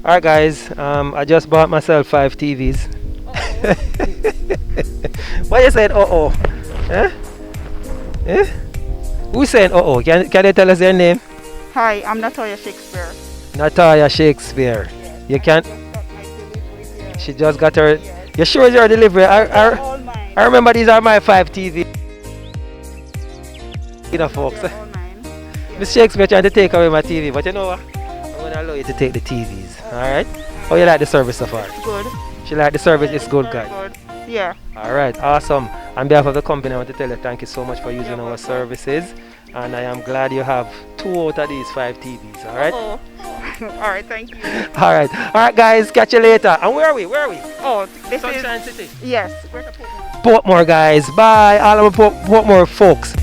Alright guys, I just bought myself 5 TVs. What you said oh? Eh? Eh? Who's saying oh? Can you tell us their name? Hi, I'm Natoya Shakespeare. Natalia Shakespeare. Yes, You can't. just got my delivery here. She just got her. Yes. You sure it's your delivery? They're all mine. I remember these are my 5 TV. You know, folks. They're all mine. Miss Shakespeare trying to take away my TV, but you know what? I'm gonna allow you to take the TVs. Alright? How you like the service so far? Good. She like the service, it's good, Very guys. good. Yeah. Alright, awesome. On behalf of the company, I want to tell you thank you so much for using You're our welcome. services. And I am glad you have 2 out of these 5 TVs, alright? Oh. All right, thank you. Alright guys, catch you later. And where are we? Oh, this Sunshine is City. yes. Greater Portmore. Portmore guys, bye. All of my Portmore folks.